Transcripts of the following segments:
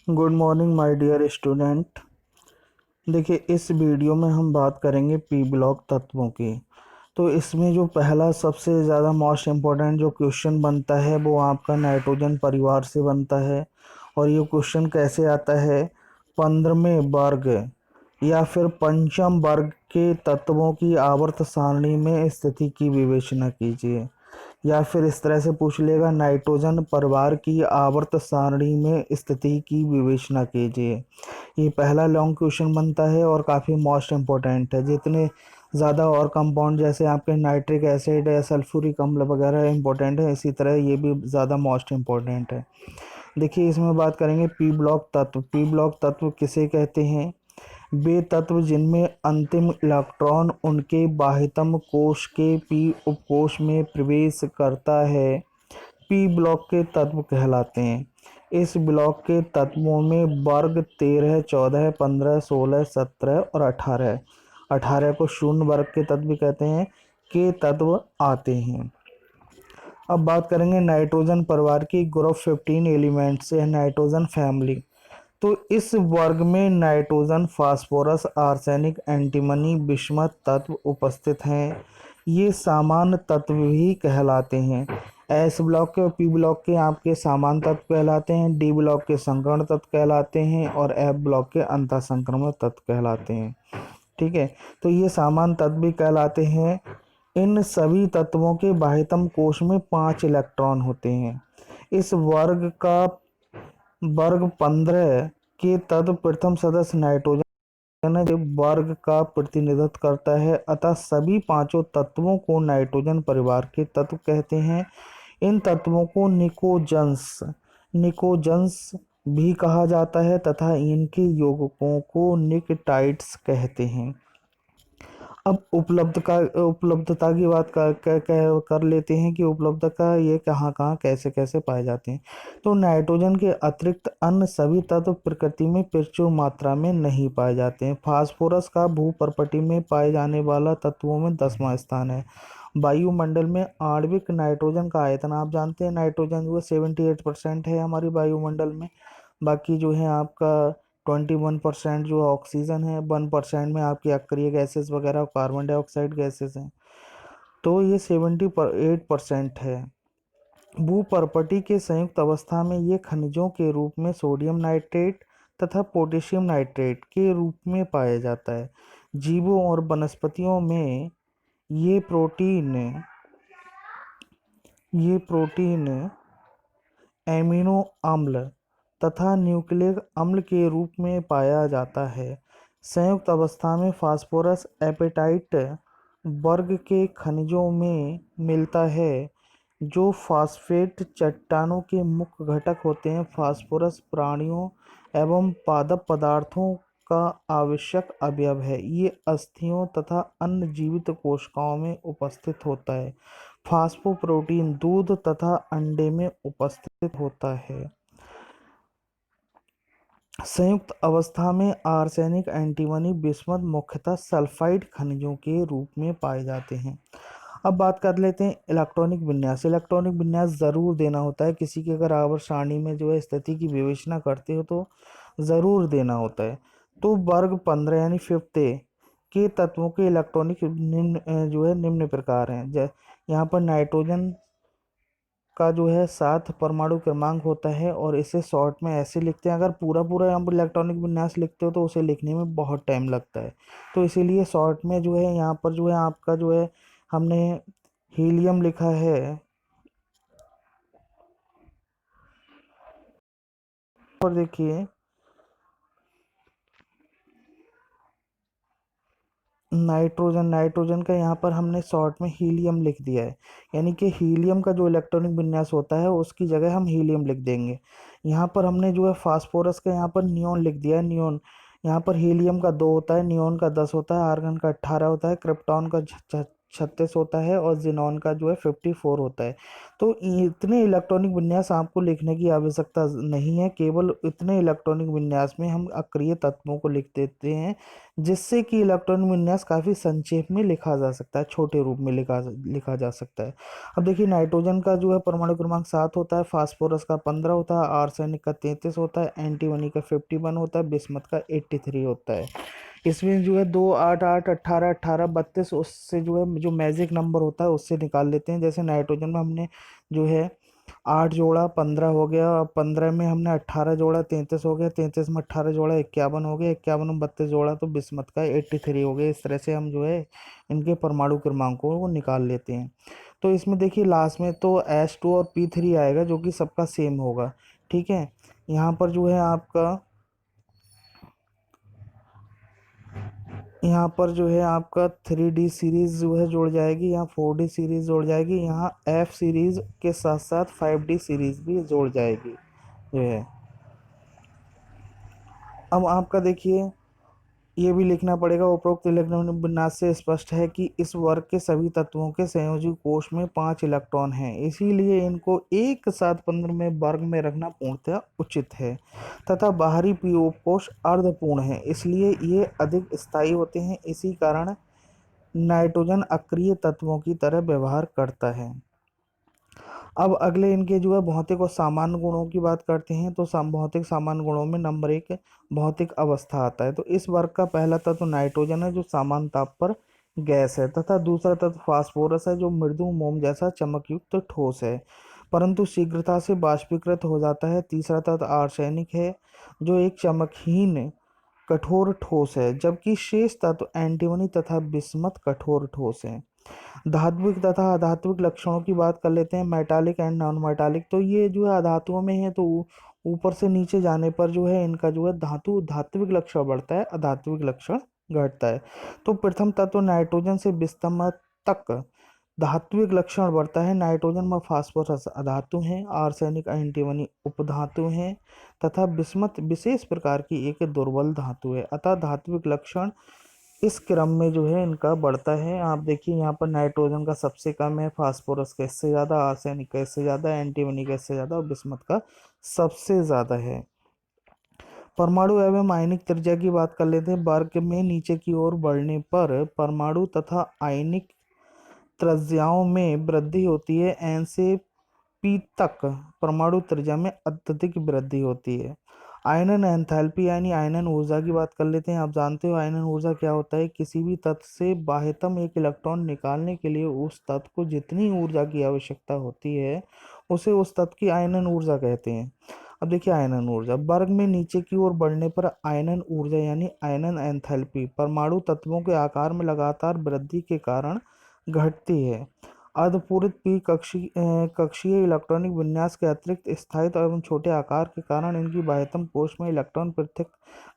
Good morning my dear student. देखिए, इस video में हम बात करेंगे पी ब्लॉक तत्वों की। तो इसमें जो पहला सबसे ज़्यादा मोस्ट इम्पोर्टेंट जो क्वेश्चन बनता है वो आपका नाइट्रोजन परिवार से बनता है। और ये क्वेश्चन कैसे आता है, 15वें वर्ग या फिर पंचम वर्ग के तत्वों की आवर्त सारणी में स्थिति की विवेचना कीजिए। या फिर इस तरह से पूछ लेगा, नाइट्रोजन परिवार की आवर्त सारणी में स्थिति की विवेचना कीजिए। ये पहला लॉन्ग क्वेश्चन बनता है और काफ़ी मोस्ट इम्पोर्टेंट है। जितने ज़्यादा और कंपाउंड जैसे आपके नाइट्रिक एसिड या सल्फ्यूरिक अम्ल वगैरह इंपॉर्टेंट है, इसी तरह ये भी ज़्यादा मोस्ट इम्पोर्टेंट है। देखिए, इसमें बात करेंगे पी ब्लॉक तत्व। पी ब्लॉक तत्व किसे कहते हैं? वे तत्व जिनमें अंतिम इलेक्ट्रॉन उनके बाह्यतम कोश के पी उपकोश में प्रवेश करता है, पी ब्लॉक के तत्व कहलाते हैं। इस ब्लॉक के तत्वों में वर्ग 13, 14, 15, 16, 17 और 18 18 को शून्य वर्ग के तत्व कहते हैं के तत्व आते हैं। अब बात करेंगे नाइट्रोजन परिवार की। ग्रुप 15 एलिमेंट से है नाइट्रोजन फैमिली। तो इस वर्ग में nitrogen, phosphorus, arsenic, antimony, bismuth तत्व उपस्थित हैं। ये सामान्य तत्व भी कहलाते हैं। एस ब्लॉक के और पी ब्लॉक के आपके सामान्य तत्व कहलाते हैं, डी ब्लॉक के संकर्ण तत्व कहलाते हैं और एफ ब्लॉक के अंतः संक्रमण तत्व कहलाते हैं। ठीक है, तो ये सामान्य तत्व भी कहलाते हैं। इन सभी तत्वों के बाह्यतम कोश में 5 इलेक्ट्रॉन होते हैं। इस वर्ग 15 के तत्व प्रथम सदस्य नाइट्रोजन है, जो वर्ग का प्रतिनिधित्व करता है। अतः सभी पांचों तत्वों को नाइट्रोजन परिवार के तत्व कहते हैं। इन तत्वों को निकोजन्स निकोजन्स भी कहा जाता है तथा इनके यौगिकों को निकटाइड्स कहते हैं। अब उपलब्धता की बात कर लेते हैं कि उपलब्धता ये कहाँ कहाँ कैसे कैसे पाए जाते हैं। तो नाइट्रोजन के अतिरिक्त अन्य सभी तत्व प्रकृति में प्रचुर मात्रा में नहीं पाए जाते हैं। फास्फोरस का भूपर्पटी में पाए जाने वाला तत्वों में 10वां स्थान है। वायुमंडल में आणविक नाइट्रोजन का आयतन आप जानते हैं, नाइट्रोजन जो है 78% है हमारी वायुमंडल में। बाकी जो है आपका 21% जो ऑक्सीजन है, 1% में आपकी अक्रिय गैसेस वगैरह कार्बन डाइऑक्साइड गैसेस हैं। तो ये 78% है। भूपर्पटी के संयुक्त अवस्था में ये खनिजों के रूप में सोडियम नाइट्रेट तथा पोटेशियम नाइट्रेट के रूप में पाया जाता है। जीवों और वनस्पतियों में ये प्रोटीन ये प्रोटीन एमिनो अम्ल तथा न्यूक्लिक अम्ल के रूप में पाया जाता है। संयुक्त अवस्था में फास्फोरस एपेटाइट वर्ग के खनिजों में मिलता है, जो फास्फेट चट्टानों के मुख्य घटक होते हैं। फास्फोरस प्राणियों एवं पादप पदार्थों का आवश्यक अवयव है। ये अस्थियों तथा अन्य जीवित कोशिकाओं में उपस्थित होता है। फास्फोप्रोटीन दूध तथा अंडे में उपस्थित होता है। संयुक्त अवस्था में आर्सेनिक, एंटीमनी, बिस्मथ मुख्यतः सल्फाइड खनिजों के रूप में पाए जाते हैं। अब बात कर लेते हैं इलेक्ट्रॉनिक विन्यास। इलेक्ट्रॉनिक विन्यास ज़रूर देना होता है किसी की अगर आवर्त सारणी में जो है स्थिति की विवेचना करते हो तो ज़रूर देना होता है। तो वर्ग 15 यानी फिफ्थ के तत्वों के इलेक्ट्रॉनिक जो है निम्न प्रकार हैं। यहाँ पर नाइट्रोजन का जो है 7 परमाणु क्रमांक होता है और इसे शॉर्ट में ऐसे लिखते हैं। अगर पूरा पूरा हम इलेक्ट्रॉनिक विन्यास लिखते हो तो उसे लिखने में बहुत टाइम लगता है, तो इसीलिए शॉर्ट में जो है यहाँ पर जो है आपका जो है हमने हीलियम लिखा है। और देखिए, नाइट्रोजन का यहाँ पर हमने शॉर्ट में हीलियम लिख दिया है, यानी कि हीलियम का जो इलेक्ट्रॉनिक विन्यास होता है उसकी जगह हम हीलियम लिख देंगे। यहाँ पर हमने जो है फास्फोरस का यहाँ पर नियोन लिख दिया है, नियोन। यहाँ पर हीलियम का 2 होता है, नियोन का 10 होता है, आर्गन का 18 होता है, क्रिप्टॉन का 36 होता है और जिनॉन का जो है 54 होता है। तो इतने इलेक्ट्रॉनिक विन्यास आपको लिखने की आवश्यकता नहीं है, केवल इतने इलेक्ट्रॉनिक विन्यास में हम अक्रिय तत्वों को लिख देते हैं, जिससे कि इलेक्ट्रॉनिक विन्यास काफ़ी संक्षेप में लिखा जा सकता है, छोटे रूप में लिखा लिखा जा सकता है। अब देखिए नाइट्रोजन का जो है परमाणु क्रमांक 7 होता है, फास्फोरस का 15 होता है, आर्सेनिक का 33 होता है, एंटीमनी का 51 होता है, बिस्मथ का 83 होता है। इसमें जो है 2 8 8 18 18 32, उससे जो है जो मैजिक नंबर होता है उससे निकाल लेते हैं। जैसे नाइट्रोजन में हमने जो है 8 जोड़ा 15 हो गया, और 15 में हमने 18 जोड़ा 33 हो गया, 33 में 18 जोड़ा 51 हो गया, 51 में 32 जोड़ा तो बिस्मथ का 83 हो गया। इस तरह से हम जो है इनके परमाणु क्रमांकों को निकाल लेते हैं। तो इसमें देखिए लास्ट में तो H2 और P3 आएगा जो कि सबका सेम होगा, ठीक है। यहाँ पर जो है आपका यहाँ पर जो है आपका 3D सीरीज जो है जुड़ जाएगी, यहाँ 4D सीरीज जुड़ जाएगी, यहाँ F सीरीज के साथ साथ 5D सीरीज भी जुड़ जाएगी जो है। अब आपका देखिए ये भी लिखना पड़ेगा, उपरोक्त इलेक्ट्रॉन विन्यास से स्पष्ट है कि इस वर्ग के सभी तत्वों के संयोजी कोश में 5 इलेक्ट्रॉन हैं, इसीलिए इनको एक साथ 15 में वर्ग में रखना पूर्णतः उचित है, तथा बाहरी पी कोश अर्धपूर्ण है, इसलिए ये अधिक स्थायी होते हैं। इसी कारण नाइट्रोजन अक्रिय तत्वों की तरह व्यवहार करता है। अब अगले इनके जो है भौतिक और सामान्य गुणों की बात करते हैं। तो भौतिक सामान्य गुणों में नंबर 1 भौतिक अवस्था आता है। तो इस वर्ग का पहला तत्व नाइट्रोजन है जो सामान्य ताप पर गैस है, तथा दूसरा तत्व फास्फोरस है जो मृदु मोम जैसा चमकयुक्त ठोस है परंतु शीघ्रता से बाष्पीकृत हो जाता है। तीसरा तत्व आर्सेनिक है जो एक चमकहीन कठोर ठोस है, जबकि शेष तत्व एंटीमनी तथा बिस्मथ कठोर ठोस है। धात्विक तथा अधात्विक लक्षणों की बात कर लेते हैं, मेटालिक एंड नॉन मेटालिक। तो ये जो है अधातुओं में है, तो ऊपर से नीचे जाने पर जो है इनका जो है धात्विक लक्षण बढ़ता है, अधात्विक लक्षण घटता है। तो प्रथम तत्व नाइट्रोजन से बिस्मथ तक धात्विक लक्षण बढ़ता है। नाइट्रोजन में फास्फोरस अधातु हैं, आर्सेनिक एंटीमनी उपधातु हैं, तथा बिस्मथ विशेष प्रकार की एक दुर्बल धातु है। अतः धात्विक लक्षण इस क्रम में जो है इनका बढ़ता है। आप देखिए यहाँ पर नाइट्रोजन का सबसे कम है, फास्फोरस का इससे ज़्यादा, आर्सेनिक का इससे ज़्यादा, एंटीमनी का इससे ज़्यादा और बिस्मथ का सबसे ज़्यादा है। परमाणु एवं आयनिक त्रिज्या की बात कर लेते हैं। वर्ग में नीचे की ओर बढ़ने पर परमाणु तथा आयनिक त्रिज्याओं में वृद्धि होती है। एन से पी तक परमाणु त्रिज्या में अत्यधिक वृद्धि होती है। आयनन एंथैल्पी यानी आयनन ऊर्जा की बात कर लेते हैं। आप जानते हो आयनन ऊर्जा क्या होता है। किसी भी तत्व से बाह्यतम एक इलेक्ट्रॉन निकालने के लिए उस तत्व को जितनी ऊर्जा की आवश्यकता होती है उसे उस तत्व की आयनन ऊर्जा कहते हैं। अब देखिए आयनन ऊर्जा वर्ग में नीचे की ओर बढ़ने पर आयनन ऊर्जा यानी आयनन एंथैल्पी परमाणु तत्वों के आकार में लगातार वृद्धि के कारण घटती है। अर्धपूरित पी कक्षीय इलेक्ट्रॉनिक विन्यास के अतिरिक्त स्थायित्व एवं छोटे आकार के कारण इनकी बाह्यतम कोश में इलेक्ट्रॉन पृथक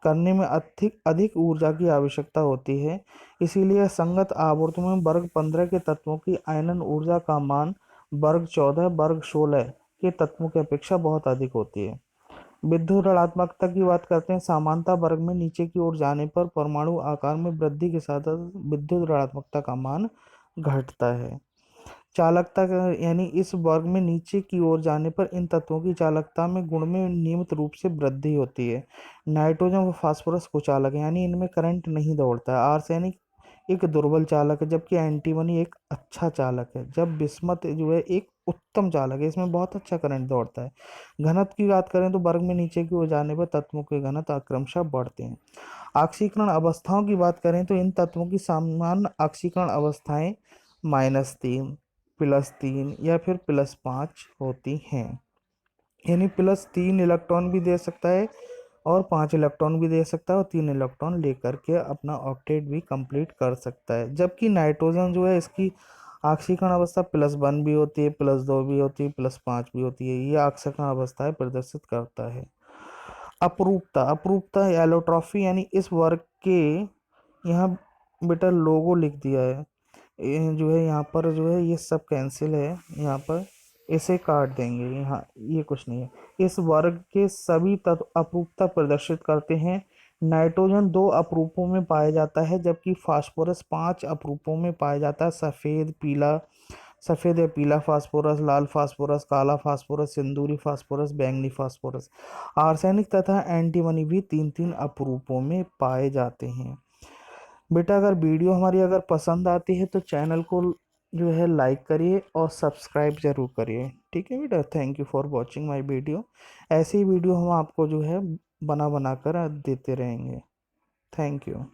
करने में अधिक अधिक ऊर्जा की आवश्यकता होती है। इसीलिए संगत आवर्तों में वर्ग 15 के तत्वों की आयनन ऊर्जा का मान वर्ग 14 वर्ग 16 के तत्वों की अपेक्षा बहुत अधिक होती है। विद्युत ऋणात्मकता की बात करते हैं। समानता वर्ग में नीचे की ओर जाने पर परमाणु आकार में वृद्धि के साथ विद्युत ऋणात्मकता का मान घटता है। चालकता यानी इस वर्ग में नीचे की ओर जाने पर इन तत्वों की चालकता में गुण में नियमित रूप से वृद्धि होती है। नाइट्रोजन व फास्फोरस कुचालक यानी इनमें करंट नहीं दौड़ता है। आर्सेनिक एक दुर्बल चालक है, जबकि एंटीमनी एक अच्छा चालक है। जब बिस्मथ जो है एक उत्तम चालक है, इसमें बहुत अच्छा करंट दौड़ता है। घनत्व की बात करें तो वर्ग में नीचे की ओर जाने पर तत्वों के घनत्व क्रमशः बढ़ते हैं। ऑक्सीकरण अवस्थाओं की बात करें तो इन तत्वों की सामान्य ऑक्सीकरण अवस्थाएं -3 +3 या फिर +5 होती हैं। यानी +3 इलेक्ट्रॉन भी दे सकता है और 5 इलेक्ट्रॉन भी दे सकता है और 3 इलेक्ट्रॉन लेकर के अपना ऑक्टेट भी कंप्लीट कर सकता है। जबकि नाइट्रोजन जो है इसकी ऑक्सीकरण अवस्था +1 भी होती है, +2 भी होती है, +5 भी होती है। ये ऑक्सीकरण अवस्थाएं प्रदर्शित करता है। अपरूपता अपरूपता एलोट्रॉफी यानी इस वर्ग के यहाँ बेटा लोगो लिख दिया है। ये जो है यहाँ पर जो है ये सब कैंसिल है, यहाँ पर इसे काट देंगे, यहाँ ये कुछ नहीं है। इस वर्ग के सभी तत्व अपरूपता प्रदर्शित करते हैं। नाइट्रोजन 2 अपरूपों में पाया जाता है, जबकि फास्फोरस 5 अपरूपों में पाया जाता है। सफेद या पीला फास्फोरस, लाल फास्फोरस, काला फास्फोरस, सिंदूरी फास्फोरस, बैंगनी फास्फोरस। आर्सेनिक तथा एंटीमनी भी 3-3 अपरूपों में पाए जाते हैं। बेटा अगर वीडियो हमारी अगर पसंद आती है तो चैनल को जो है लाइक करिए और सब्सक्राइब जरूर करिए। ठीक है बेटा, thank you for watching my video. ऐसी वीडियो हम आपको जो है बना बना कर देते रहेंगे। Thank you.